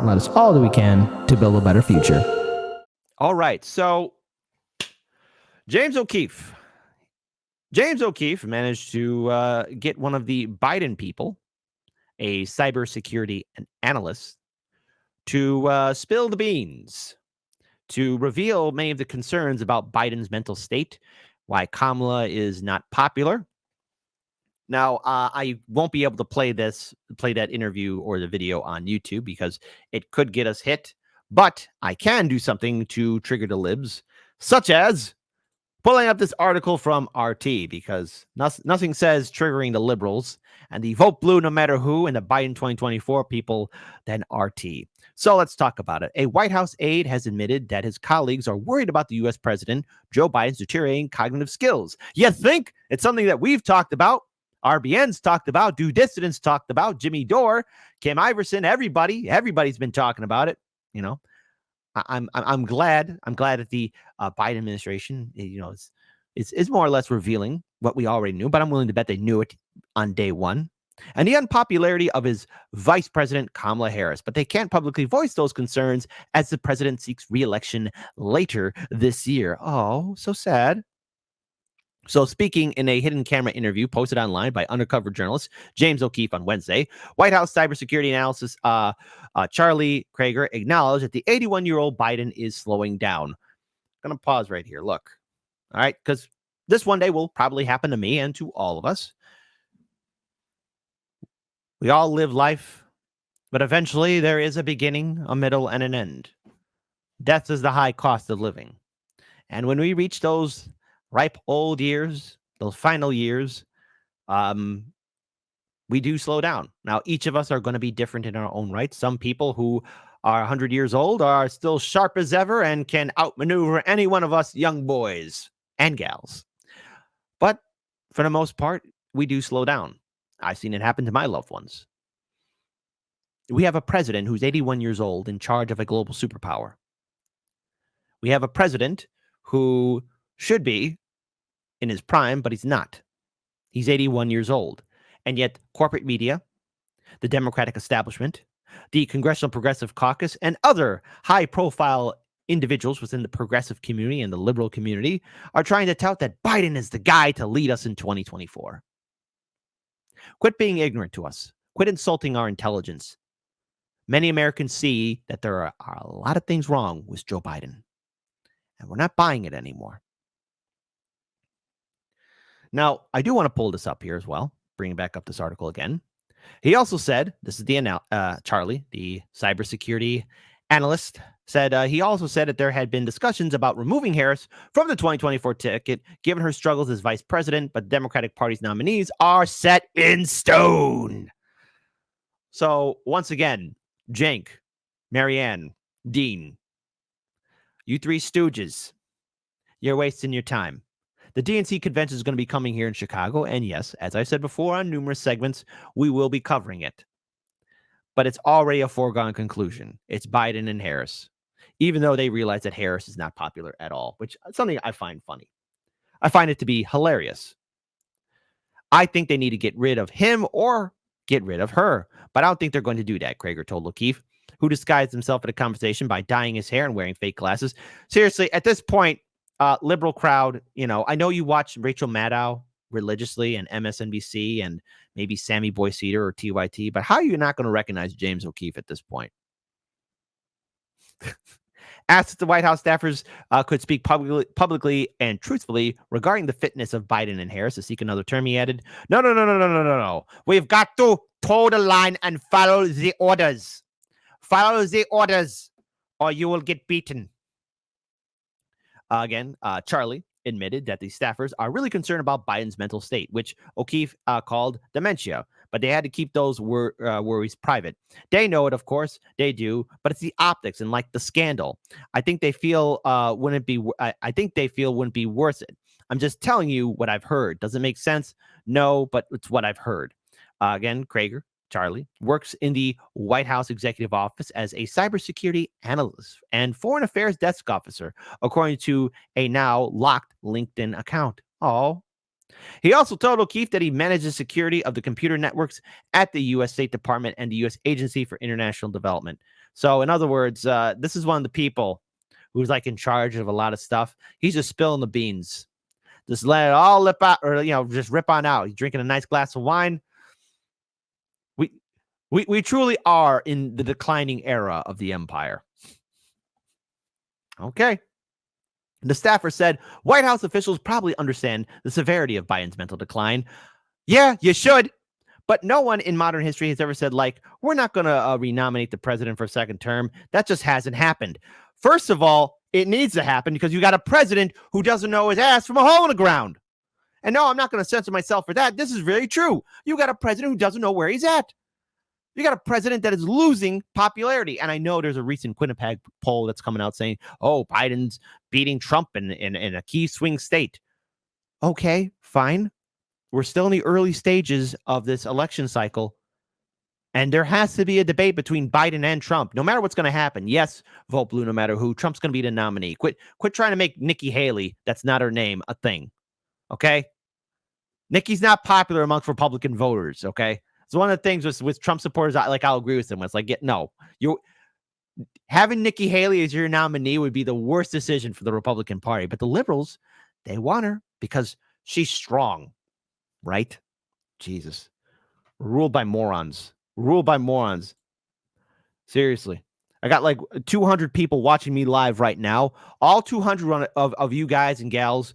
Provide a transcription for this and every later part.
and let us all do we can to build a better future. All right, so James O'Keefe managed to get one of the Biden people, a cybersecurity analyst, to spill the beans, to reveal many of the concerns about Biden's mental state, why Kamala is not popular. Now, I won't be able to play that interview or the video on YouTube because it could get us hit, but I can do something to trigger the libs, such as pulling up this article from RT, because nothing says triggering the liberals and the vote blue no matter who and the Biden 2024 people than RT. So let's talk about it. A White House aide has admitted that his colleagues are worried about the U.S. President Joe Biden's deteriorating cognitive skills. You think it's something that we've talked about, RBN's talked about, Due Dissidents talked about, Jimmy Dore, Kim Iverson, everybody's been talking about it. You know, I'm glad that the Biden administration, is more or less revealing what we already knew, but I'm willing to bet they knew it on day one. And the unpopularity of his vice president, Kamala Harris. But they can't publicly voice those concerns as the president seeks re-election later this year. Oh, so sad. So speaking in a hidden camera interview posted online by undercover journalist James O'Keefe on Wednesday, White House cybersecurity analyst Charlie Krager acknowledged that the 81-year-old Biden is slowing down. I'm going to pause right here. Look. All right, because this one day will probably happen to me and to all of us. We all live life, but eventually there is a beginning, a middle, and an end. Death is the high cost of living. And when we reach those ripe old years, those final years, we do slow down. Now, each of us are going to be different in our own right. Some people who are 100 years old are still sharp as ever and can outmaneuver any one of us young boys and gals. But for the most part, we do slow down. I've seen it happen to my loved ones. We have a president who's 81 years old in charge of a global superpower. We have a president who should be in his prime, but he's not. He's 81 years old. And yet corporate media, the Democratic establishment, the Congressional Progressive Caucus, and other high-profile individuals within the progressive community and the liberal community are trying to tout that Biden is the guy to lead us in 2024. Quit being ignorant to us. Quit insulting our intelligence. Many Americans see that there are a lot of things wrong with Joe Biden, and we're not buying it anymore. Now, I do want to pull this up here as well, bring back up this article again. He also said, this is Charlie, the cybersecurity analyst, said he also said that there had been discussions about removing Harris from the 2024 ticket, given her struggles as vice president, but the Democratic Party's nominees are set in stone. So once again, Cenk, Marianne, Dean, you three stooges, you're wasting your time. The DNC convention is going to be coming here in Chicago, and yes, as I said before on numerous segments, we will be covering it. But it's already a foregone conclusion. It's Biden and Harris, even though they realize that Harris is not popular at all, which is something I find funny. I find it to be hilarious. I think they need to get rid of him or get rid of her, but I don't think they're going to do that, Krager told O'Keefe, who disguised himself in a conversation by dyeing his hair and wearing fake glasses. Seriously, at this point, liberal crowd, I know you watch Rachel Maddow religiously and MSNBC and maybe Sammy Boy Cedar or TYT, but how are you not going to recognize James O'Keefe at this point? Asked if the White House staffers could speak publicly and truthfully regarding the fitness of Biden and Harris to seek another term, he added, No. We've got to toe the line and follow the orders. Follow the orders or you will get beaten. Again, Charlie admitted that the staffers are really concerned about Biden's mental state, which O'Keefe called dementia, but they had to keep those worries private. They know it, of course, they do, but it's the optics and like the scandal. I think they feel wouldn't be worth it. I'm just telling you what I've heard. Does it make sense? No, but it's what I've heard. Again, Krager, Charlie, works in the White House Executive Office as a cybersecurity analyst and foreign affairs desk officer, according to a now locked LinkedIn account. Oh, He also told O'Keefe that he manages security of the computer networks at the U.S. State Department and the U.S. Agency for International Development. So, in other words, this is one of the people who's like in charge of a lot of stuff. He's just spilling the beans. Just let it all lip out, or just rip on out. He's drinking a nice glass of wine. We truly are in the declining era of the empire. Okay. The staffer said White House officials probably understand the severity of Biden's mental decline. Yeah, you should. But no one in modern history has ever said, like, we're not going to renominate the president for a second term. That just hasn't happened. First of all, it needs to happen because you got a president who doesn't know his ass from a hole in the ground. And no, I'm not going to censor myself for that. This is very true. You got a president who doesn't know where he's at. You got a president that is losing popularity. And I know there's a recent Quinnipiac poll that's coming out saying, oh, Biden's beating Trump in a key swing state. Okay, fine. We're still in the early stages of this election cycle. And there has to be a debate between Biden and Trump, no matter what's going to happen. Yes, vote blue no matter who. Trump's going to be the nominee. Quit trying to make Nikki Haley, that's not her name, a thing. Okay? Nikki's not popular amongst Republican voters, okay? So one of the things with Trump supporters, I'll agree with them. It's like, having Nikki Haley as your nominee would be the worst decision for the Republican Party. But the liberals, they want her because she's strong, right? Jesus. Ruled by morons. Seriously. I got like 200 people watching me live right now. All 200 of you guys and gals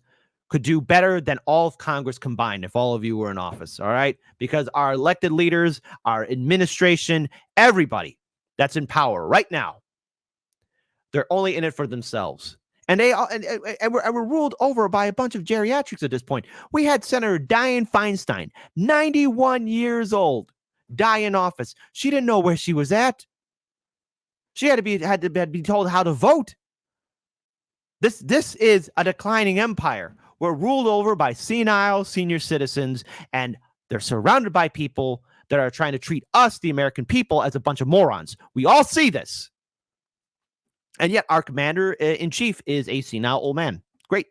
could do better than all of Congress combined if all of you were in office, all right? Because our elected leaders, our administration, everybody that's in power right now, they're only in it for themselves. And we're ruled over by a bunch of geriatrics at this point. We had Senator Dianne Feinstein, 91 years old, die in office. She didn't know where she was at. She had to be told how to vote. This is a declining empire. We're ruled over by senile senior citizens, and they're surrounded by people that are trying to treat us, the American people, as a bunch of morons. We all see this. And yet our commander-in-chief is a senile old man. Great.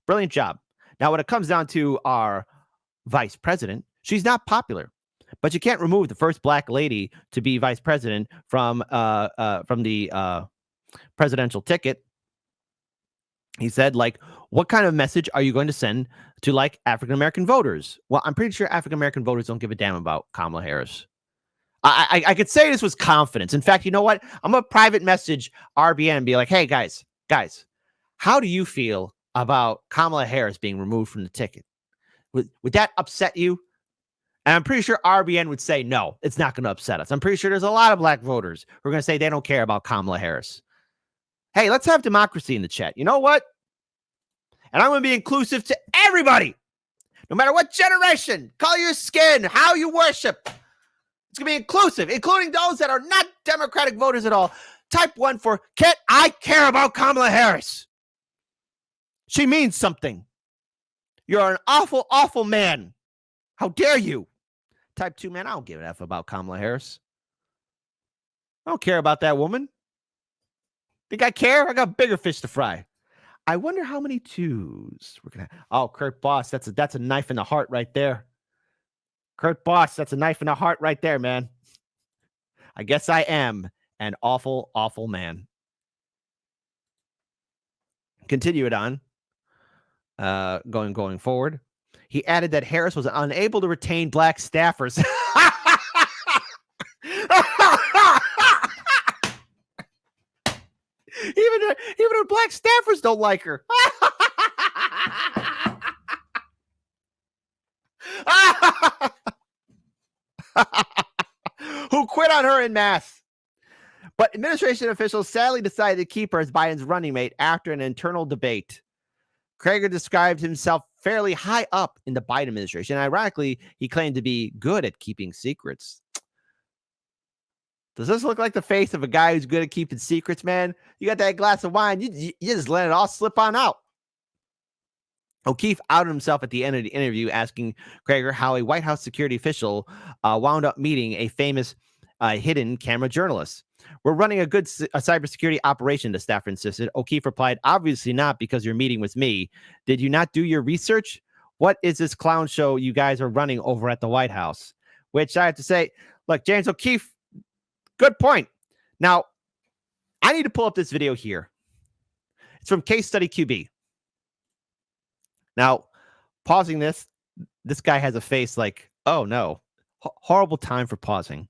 Brilliant job. Now, when it comes down to our vice president, she's not popular. But you can't remove the first black lady to be vice president from the presidential ticket. He said, like, what kind of message are you going to send to, like, African-American voters? Well, I'm pretty sure African-American voters don't give a damn about Kamala Harris. I could say this with confidence. In fact, you know what? I'm going to private message RBN and be like, hey, guys, how do you feel about Kamala Harris being removed from the ticket? Would that upset you? And I'm pretty sure RBN would say, no, it's not going to upset us. I'm pretty sure there's a lot of black voters who are going to say they don't care about Kamala Harris. Hey, let's have democracy in the chat. You know what? And I'm going to be inclusive to everybody, no matter what generation, color your skin, how you worship. It's going to be inclusive, including those that are not Democratic voters at all. Type 1 for, I care about Kamala Harris. She means something. You're an awful, awful man. How dare you? Type 2, man, I don't give an F about Kamala Harris. I don't care about that woman. Think I care? I got bigger fish to fry. I wonder how many 2s we're gonna. Oh, Kurt Boss, that's a knife in the heart right there. Kurt Boss, that's a knife in the heart right there, man. I guess I am an awful, awful man. Continue it on. Going forward. He added that Harris was unable to retain black staffers. Even her black staffers don't like her. Who quit on her en masse. But administration officials sadly decided to keep her as Biden's running mate after an internal debate. Krager described himself fairly high up in the Biden administration. Ironically, he claimed to be good at keeping secrets. Does this look like the face of a guy who's good at keeping secrets, man? You got that glass of wine, you just let it all slip on out. O'Keefe outed himself at the end of the interview, asking Krager how a White House security official wound up meeting a famous hidden camera journalist. We're running a good cybersecurity operation, the staffer insisted. O'Keefe replied, obviously not, because you're meeting with me. Did you not do your research? What is this clown show you guys are running over at the White House? Which I have to say, look, James O'Keefe, good point. Now, I need to pull up this video here. It's from Case Study QB. Now, pausing this guy has a face like, oh no, horrible time for pausing.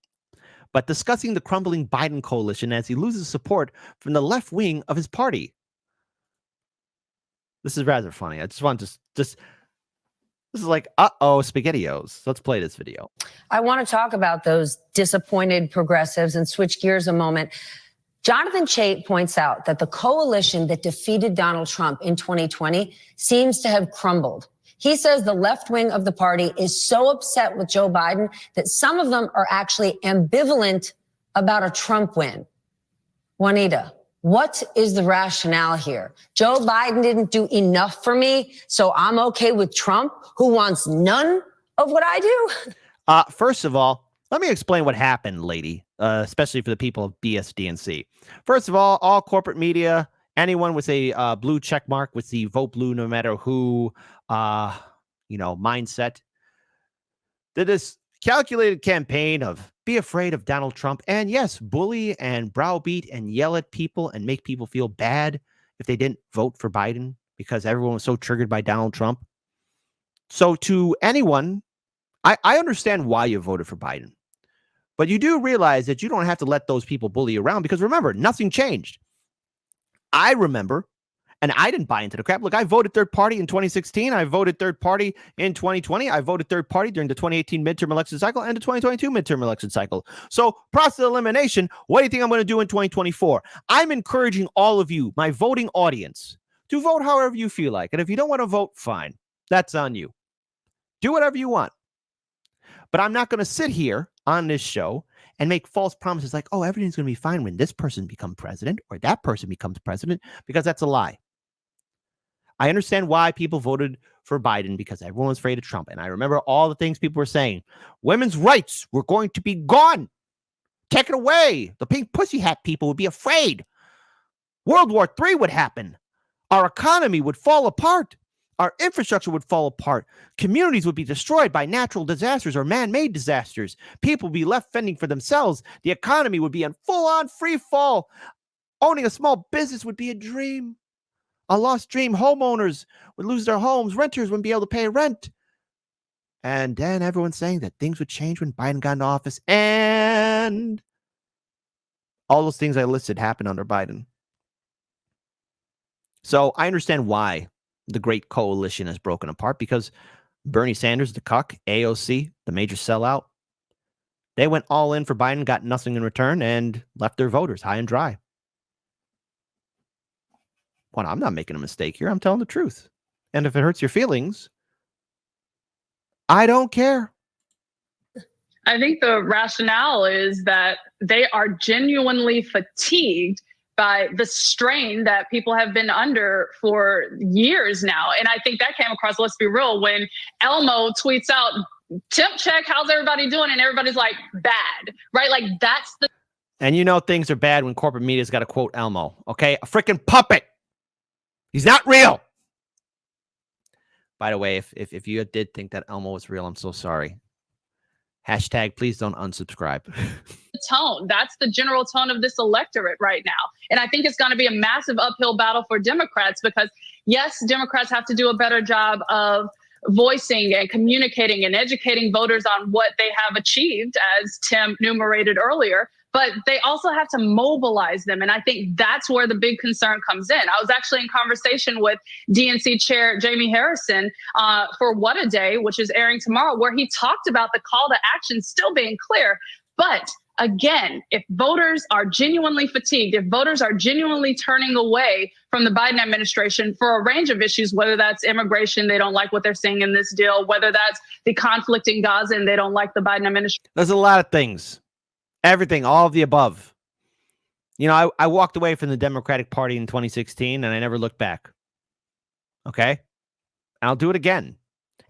But discussing the crumbling Biden coalition as he loses support from the left wing of his party. This is rather funny. I just want to this is like, SpaghettiOs. Let's play this video. I want to talk about those disappointed progressives and switch gears a moment. Jonathan Chait points out that the coalition that defeated Donald Trump in 2020 seems to have crumbled. He says the left wing of the party is so upset with Joe Biden that some of them are actually ambivalent about a Trump win. Juanita, what is the rationale here? Joe Biden didn't do enough for me, so I'm okay with Trump, who wants none of what I do? First of all, let me explain what happened, lady, especially for the people of BSDNC. First of all corporate media, anyone with a blue check mark with the vote blue no matter who, mindset, did this calculated campaign of be afraid of Donald Trump and, yes, bully and browbeat and yell at people and make people feel bad if they didn't vote for Biden because everyone was so triggered by Donald Trump. So to anyone, I understand why you voted for Biden, but you do realize that you don't have to let those people bully you around because remember, nothing changed. I remember, and I didn't buy into the crap. Look, I voted third party in 2016. I voted third party in 2020. I voted third party during the 2018 midterm election cycle and the 2022 midterm election cycle. So process of elimination, what do you think I'm going to do in 2024? I'm encouraging all of you, my voting audience, to vote however you feel like. And if you don't want to vote, fine. That's on you. Do whatever you want. But I'm not going to sit here on this show and make false promises like, oh, everything's going to be fine when this person becomes president or that person becomes president, because that's a lie. I understand why people voted for Biden because everyone was afraid of Trump. And I remember all the things people were saying. Women's rights were going to be gone. Take it away. The pink pussy hat people would be afraid. World War III would happen. Our economy would fall apart. Our infrastructure would fall apart. Communities would be destroyed by natural disasters or man-made disasters. People would be left fending for themselves. The economy would be in full-on free fall. Owning a small business would be a dream. A lost dream. Homeowners would lose their homes. Renters wouldn't be able to pay rent. And then everyone's saying that things would change when Biden got into office. And all those things I listed happened under Biden. So I understand why the great coalition has broken apart, because Bernie Sanders, the cuck, AOC, the major sellout, they went all in for Biden, got nothing in return, and left their voters high and dry. Well, I'm not making a mistake here. I'm telling the truth. And if it hurts your feelings, I don't care. I think the rationale is that they are genuinely fatigued by the strain that people have been under for years now. And I think that came across, let's be real, when Elmo tweets out, temp check, how's everybody doing? And everybody's like, bad, right? Like that's the... And you know things are bad when corporate media's got to quote Elmo, okay? A freaking puppet. He's not real. By the way, if you did think that Elmo was real, I'm so sorry. Hashtag, please don't unsubscribe. Tone. That's the general tone of this electorate right now. And I think it's going to be a massive uphill battle for Democrats because, yes, Democrats have to do a better job of voicing and communicating and educating voters on what they have achieved, as Tim enumerated earlier. But they also have to mobilize them. And I think that's where the big concern comes in. I was actually in conversation with DNC Chair Jamie Harrison for What a Day, which is airing tomorrow, where he talked about the call to action still being clear. But again, if voters are genuinely fatigued, if voters are genuinely turning away from the Biden administration for a range of issues, whether that's immigration, they don't like what they're seeing in this deal, whether that's the conflict in Gaza and they don't like the Biden administration. There's a lot of things. Everything, all of the above. You know, I walked away from the Democratic Party in 2016 and I never looked back. Okay? And I'll do it again.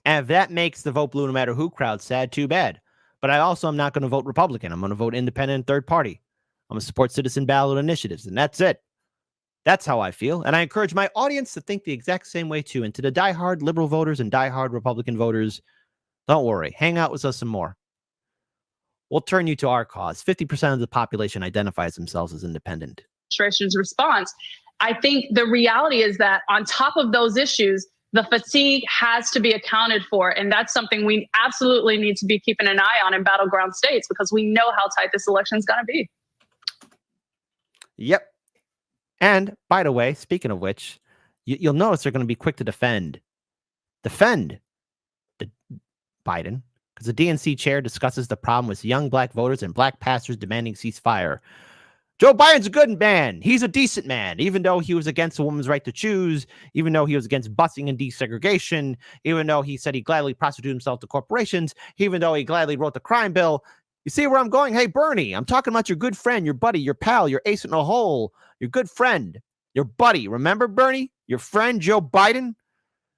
And if that makes the vote blue no matter who crowd sad, too bad. But I also am not going to vote Republican. I'm going to vote independent and third party. I'm going to support citizen ballot initiatives, and that's it. That's how I feel. And I encourage my audience to think the exact same way too. And to the diehard liberal voters and diehard Republican voters, don't worry. Hang out with us some more. We'll turn you to our cause. 50% of the population identifies themselves as independent. Administration's response. I think the reality is that on top of those issues, the fatigue has to be accounted for. And that's something we absolutely need to be keeping an eye on in battleground states, because we know how tight this election is going to be. Yep. And by the way, speaking of which, you'll notice they're going to be quick to defend the Biden, because the DNC chair discusses the problem with young black voters and black pastors demanding ceasefire. Joe Biden's a good man. He's a decent man, even though he was against a woman's right to choose, even though he was against busing and desegregation, even though he said he gladly prostituted himself to corporations, even though he gladly wrote the crime bill. You see where I'm going? Hey, Bernie, I'm talking about your good friend, your buddy, your pal, your ace in the hole, your good friend, your buddy. Remember, Bernie? Your friend, Joe Biden?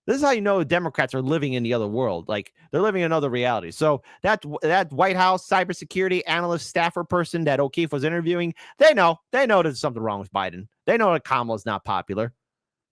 This is how you know Democrats are living in the other world. Like, they're living in another reality. So that White House cybersecurity analyst staffer person that O'Keefe was interviewing, they know there's something wrong with Biden. They know that Kamala's not popular.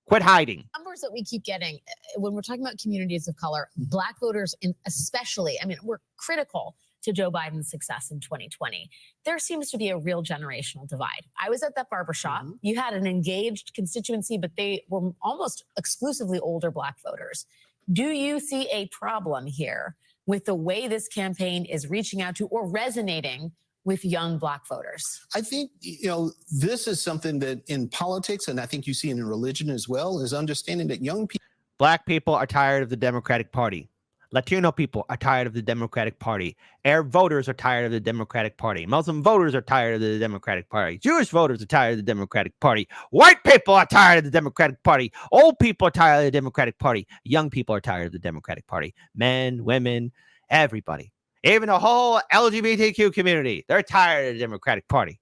Quit hiding. Numbers that we keep getting when we're talking about communities of color, black voters, especially, I mean, we're critical to Joe Biden's success in 2020. There seems to be a real generational divide. I was at that barbershop. You had an engaged constituency, but they were almost exclusively older black voters. Do you see a problem here with the way this campaign is reaching out to or resonating with young black voters? I think, this is something that in politics, and I think you see it in religion as well, is understanding that young people. Black people are tired of the Democratic Party. Latino people are tired of the Democratic Party. Arab voters are tired of the Democratic Party. Muslim voters are tired of the Democratic Party. Jewish voters are tired of the Democratic Party. White people are tired of the Democratic Party. Old people are tired of the Democratic Party. Young people are tired of the Democratic Party. Men, women, everybody. Even the whole LGBTQ community, they're tired of the Democratic Party.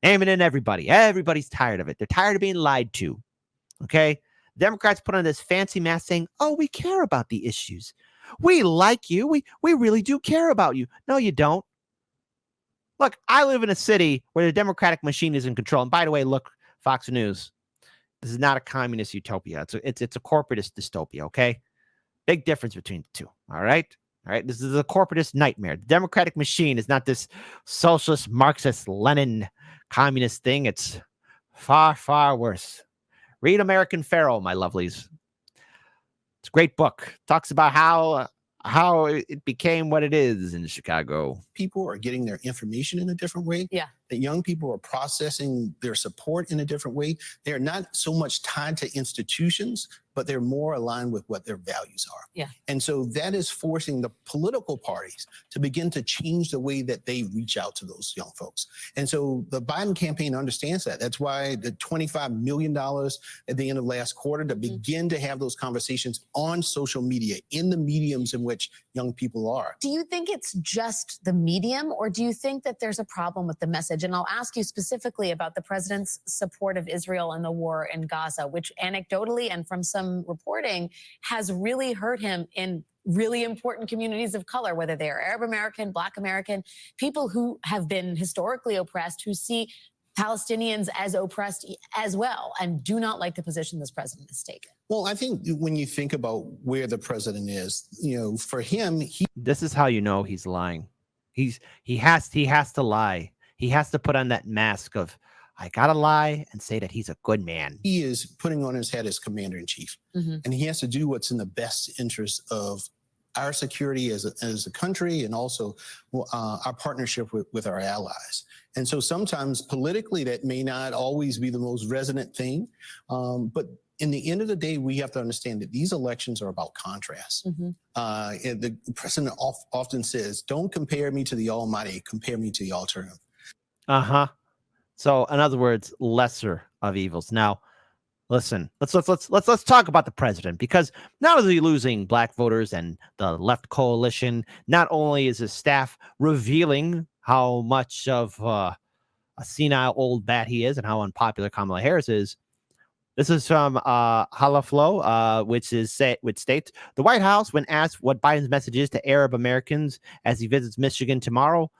Aiming in everybody. Everybody's tired of it. They're tired of being lied to. Okay? Democrats put on this fancy mask saying, oh, we care about the issues. We like you. We really do care about you. No, you don't. Look, I live in a city where the Democratic machine is in control. And by the way, look, Fox News, this is not a communist utopia. It's a corporatist dystopia, okay? Big difference between the two, all right? All right, this is a corporatist nightmare. The Democratic machine is not this socialist, Marxist, Lenin, communist thing. It's far, far worse. Read American Pharaoh, my lovelies. It's a great book. Talks about how it became what it is in Chicago. People are getting their information in a different way. Yeah. That young people are processing their support in a different way. They're not so much tied to institutions, but they're more aligned with what their values are. Yeah. And so that is forcing the political parties to begin to change the way that they reach out to those young folks. And so the Biden campaign understands that. That's why the $25 million at the end of last quarter to begin to have those conversations on social media, in the mediums in which young people are. Do you think it's just the medium, or do you think that there's a problem with the message? And I'll ask you specifically about the president's support of Israel and the war in Gaza, which anecdotally and from some reporting has really hurt him in really important communities of color, whether they are Arab American, Black American, people who have been historically oppressed, who see Palestinians as oppressed as well, and do not like the position this president has taken. Well, I think when you think about where the president is, for him, this is how you know he's lying. He has to lie. He has to put on that mask of, I gotta lie and say that he's a good man. He is putting on his head as commander-in-chief, and he has to do what's in the best interest of our security as a country, and also our partnership with our allies. And so sometimes politically that may not always be the most resonant thing, but in the end of the day, we have to understand that these elections are about contrast. The president often says, don't compare me to the almighty, compare me to the alternative. So in other words, lesser of evils. Now, listen, let's talk about the president, because not only is he losing black voters and the left coalition, not only is his staff revealing how much of a senile old bat he is and how unpopular Kamala Harris is. This is from Halaflo, which states, the White House, when asked what Biden's message is to Arab Americans as he visits Michigan tomorrow,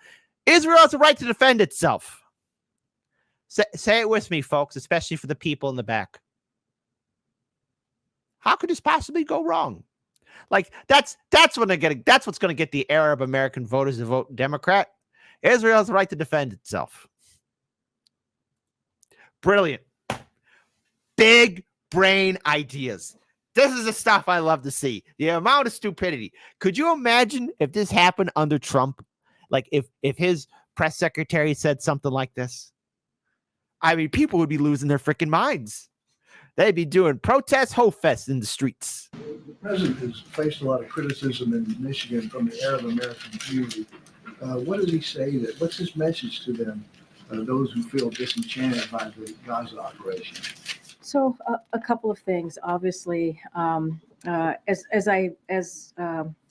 Israel has a right to defend itself. Say it with me, folks, especially for the people in the back. How could this possibly go wrong? Like that's what's going to get the Arab American voters to vote Democrat. Israel has the right to defend itself. Brilliant. Big brain ideas. This is the stuff I love to see. The amount of stupidity. Could you imagine if this happened under Trump? Like if his press secretary said something like this? I mean, people would be losing their freaking minds. They'd be doing protest ho fest in the streets. The president has faced a lot of criticism in Michigan from the Arab American community. What does he say? What's his message to them, those who feel disenchanted by the Gaza operation? So a couple of things. Obviously, as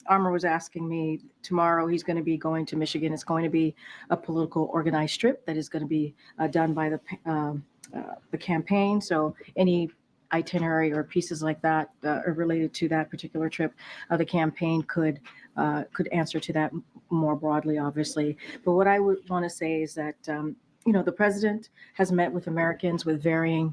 Armor was asking me, tomorrow he's going to be going to Michigan. It's going to be a political organized trip that is going to be done by the campaign. So any itinerary or pieces like that are related to that particular trip, the campaign could answer to that more broadly, obviously. But what I would want to say is that the president has met with Americans with varying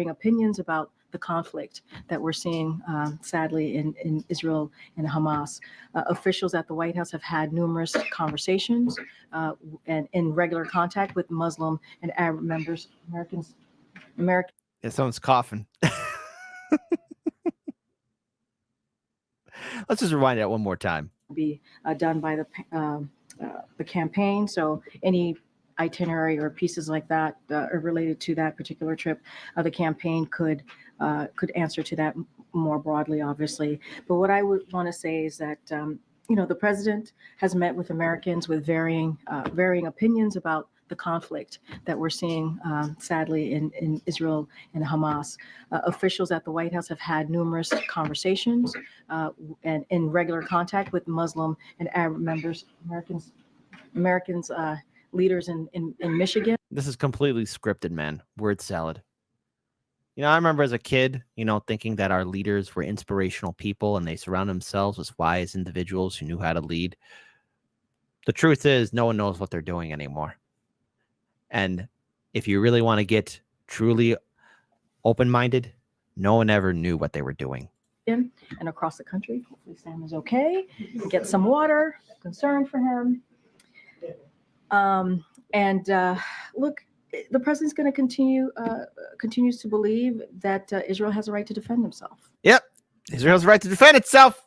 opinions about the conflict that we're seeing, sadly, in Israel and Hamas. Officials at the White House have had numerous conversations and in regular contact with Muslim and Arab Americans. Yeah, someone's coughing. Let's just rewind that one more time. Be done by the campaign. So any itinerary or pieces like that are related to that particular trip, the campaign could answer to that more broadly, obviously. But what I would want to say is that the president has met with Americans with varying opinions about the conflict that we're seeing, sadly, in Israel and Hamas. Officials at the White House have had numerous conversations and in regular contact with Muslim and Arab Americans leaders in Michigan. This is completely scripted, man. Word salad. I remember as a kid, thinking that our leaders were inspirational people and they surround themselves with wise individuals who knew how to lead. The truth is, no one knows what they're doing anymore. And if you really want to get truly open-minded, no one ever knew what they were doing. And across the country, hopefully Sam is okay. Get some water. Concerned for him. Look, the president's going to continues to believe that Israel has a right to defend himself. Yep. Israel has a right to defend itself.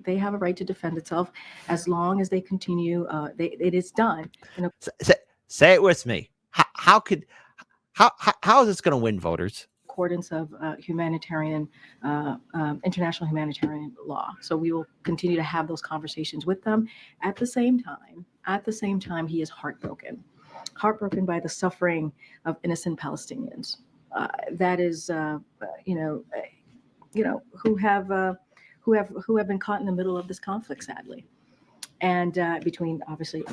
They have a right to defend itself as long as they continue. It is done. Say it with me. How is this going to win voters? Accordance of international humanitarian law. So we will continue to have those conversations with them. At the same time, he is heartbroken by the suffering of innocent Palestinians. That is, who have been caught in the middle of this conflict, sadly, and between obviously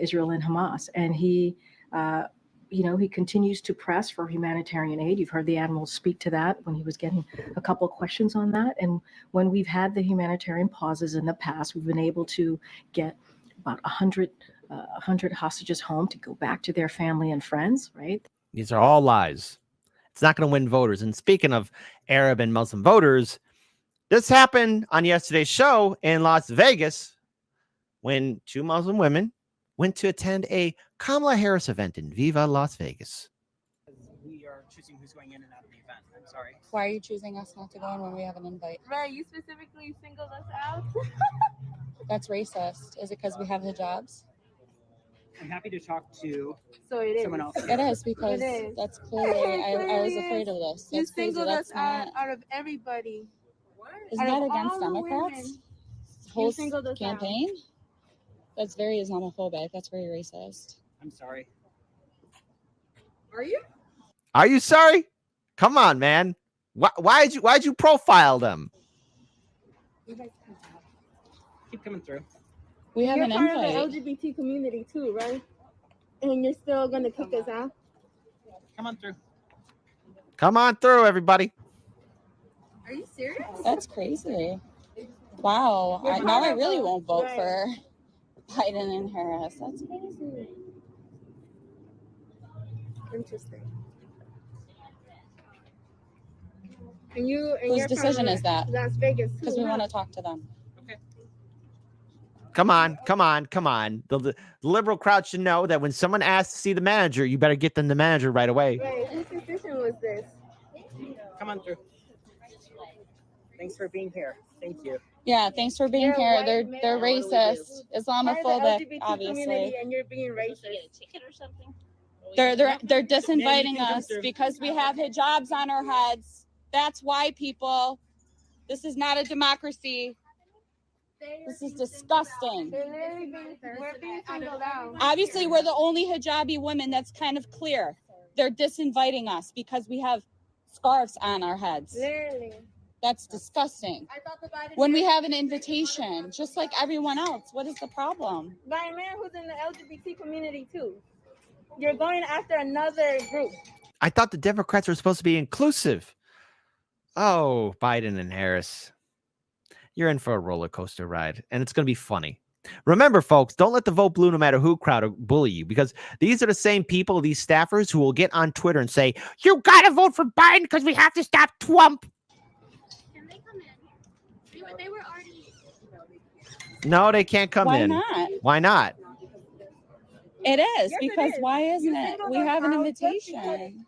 Israel and Hamas. And he continues to press for humanitarian aid. You've heard the admiral speak to that when he was getting a couple of questions on that. And when we've had the humanitarian pauses in the past, we've been able to get about 100 hostages home to go back to their family and friends, right? These are all lies. It's not going to win voters. And speaking of Arab and Muslim voters, this happened on yesterday's show in Las Vegas when two Muslim women went to attend a Kamala Harris event in Viva Las Vegas. We are choosing who's going in and out of the event. I'm sorry. Why are you choosing us not to go in when we have an invite? Right, you specifically singled us out. That's racist. Is it because we have hijabs? I'm happy to talk to someone else. It is because that's clearly, I was afraid of this. You That's crazy. singled us That's out of everybody. Isn't Out that of against all the Democrats? women, Whole singled us campaign? That's very Islamophobic. That's very racist. I'm sorry. Are you? Are you sorry? Come on, man. Why'd you profile them? Keep coming through. We have You're an part invite. of the LGBT community too, right? And you're still gonna kick us out? Come on through. Come on through, everybody. Are you serious? That's crazy. Wow. Now I really won't vote for Biden and Harris. That's crazy. Interesting. And you and Whose you're decision from is that? Las Vegas too, Because we huh? want to talk to them. Come on, come on, come on. The liberal crowd should know that when someone asks to see the manager, you better get them the manager right away. Right. Whose decision was this? Come on through. Thanks for being here. Thank you. Yeah, thanks for being You're a here. white They're male racist, part of the Islamophobic, LGBT obviously. community, and you're being racist. They're disinviting come us through. because we have hijabs on our heads. That's why, people. This is not a democracy. This is disgusting. We're being singled out. Obviously, we're the only hijabi women. That's kind of clear. They're disinviting us because we have scarves on our heads. Literally. That's disgusting. When we have an invitation, just like everyone else, what is the problem? By a man who's in the LGBT community too. You're going after another group. I thought the Democrats were supposed to be inclusive. Oh, Biden and Harris. You're in for a roller coaster ride, and it's going to be funny. Remember, folks, don't let the vote blue no matter who crowd bully you, because these are the same people, these staffers, who will get on Twitter and say, you got to vote for Biden because we have to stop Trump. Can they come in? They were already. No, they can't come Why in. not? Why not? It is, Yes, it because is. why isn't You it? singled We us have an out just invitation.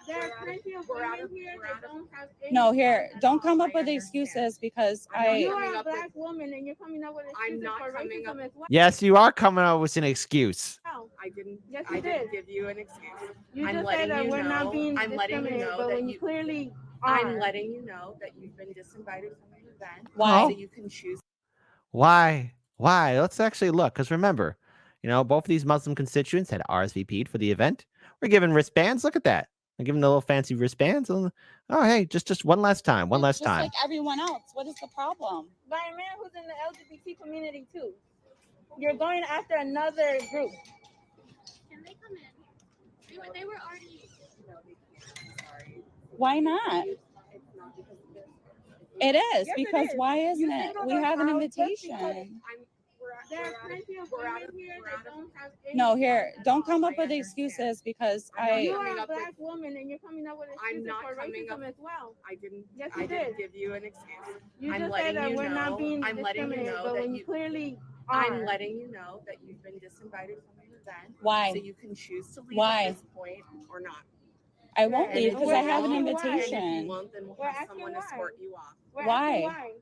There are plenty of women here that don't have any. No, here, don't come up with excuses because You I. are a black woman and you're coming up with excuses for racism as well. Yes, you are coming up with an excuse. No. I didn't. Yes, I you didn't did. give you an excuse. You I'm just letting said that you we're know. not being I'm letting you discriminated, know but that when you clearly are. I'm letting you know that you've been disinvited from an event. Why? So you can choose. Why? Let's actually look, because remember, both of these Muslim constituents had RSVP'd for the event. We're giving wristbands. Look at that. I'm giving the little fancy wristbands. Oh, hey, just one last time. One last Just time. like everyone else. What is the problem? By a man who's in the LGBT community too. You're going after another group. Can they come in? They were already. Why not? It is, Yes, because it is. why isn't You it? singled We us have an out just invitation. There are plenty of women here that don't have any. No, here, don't come up with excuses because You I. are a black woman and you're coming up with excuses not for coming racism up- as well. I didn't. Yes, I you didn't did. give you an excuse. You I'm just letting said that you we're not know- being I'm letting you discriminated, know but that when you you- clearly are. I'm letting you know that you've been disinvited from an event. Why? So you can choose to leave Why? at this point or not. I won't And leave if because you I have an want- And if you invitation. want, then we'll We're have asking someone why. escort you off. We're Why? asking why.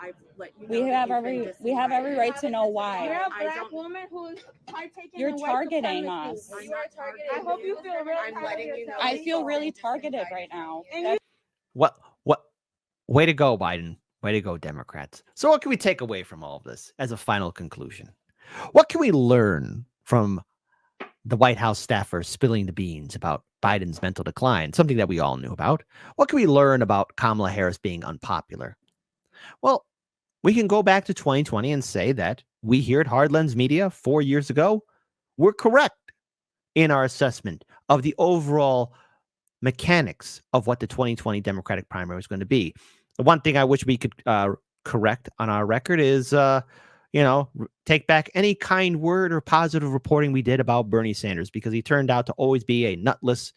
I've let you know. We that have you've been every disinvited. right to know You're why. a I black don't- woman who's partaking You're in white targeting supremacy. us. I'm not targeting I hope you you. feel real I'm proud letting of you know. yourself. I feel you've really been targeted disinvited right from now. an And event. What? Way to go, Biden. Way to go, Democrats. So what can we take away from all of this as a final conclusion? What can we learn from the White House staffers spilling the beans about Biden's mental decline, something that we all knew about? What can we learn about Kamala Harris being unpopular? Well, we can go back to 2020 and say that we here at Hard Lens Media 4 years ago were correct in our assessment of the overall mechanics of what the 2020 Democratic primary was going to be. The one thing I wish we could correct on our record is, take back any kind word or positive reporting we did about Bernie Sanders, because he turned out to always be a nutless,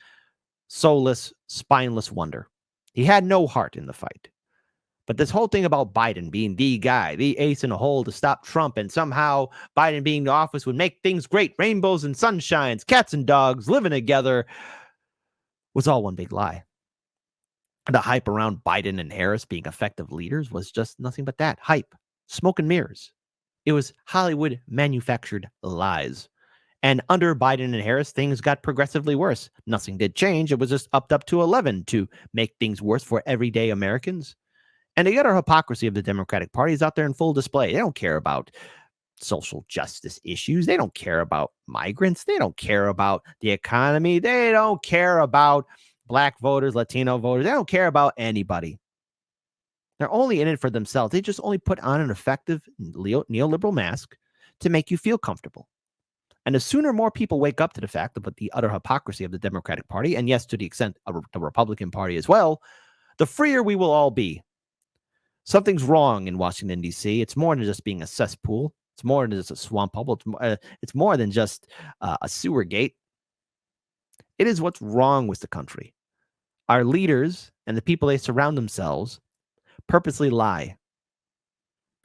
soulless, spineless wonder. He had no heart in the fight. But this whole thing about Biden being the guy, the ace in the hole to stop Trump, and somehow Biden being in the office would make things great, rainbows and sunshines, cats and dogs living together, was all one big lie. The hype around Biden and Harris being effective leaders was just nothing but that. Hype, smoke and mirrors. It was Hollywood manufactured lies. And under Biden and Harris, things got progressively worse. Nothing did change. It was just upped up to 11 to make things worse for everyday Americans. And the utter hypocrisy of the Democratic Party is out there in full display. They don't care about social justice issues. They don't care about migrants. They don't care about the economy. They don't care about Black voters, Latino voters. They don't care about anybody. They're only in it for themselves. They just only put on an effective neoliberal mask to make you feel comfortable. And the sooner more people wake up to the fact about the utter hypocrisy of the Democratic Party, and yes, to the extent of the Republican Party as well, the freer we will all be. Something's wrong in Washington, D.C. It's more than just being a cesspool. It's more than just a swamp bubble. It's more than just a sewer gate. It is what's wrong with the country. Our leaders and the people they surround themselves purposely lie.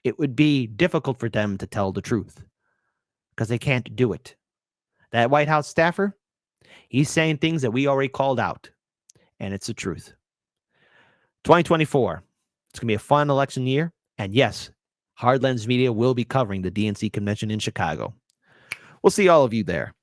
It would be difficult for them to tell the truth because they can't do it. That White House staffer, he's saying things that we already called out, and it's the truth. 2024, it's going to be a fun election year. And yes, Hard Lens Media will be covering the DNC convention in Chicago. We'll see all of you there.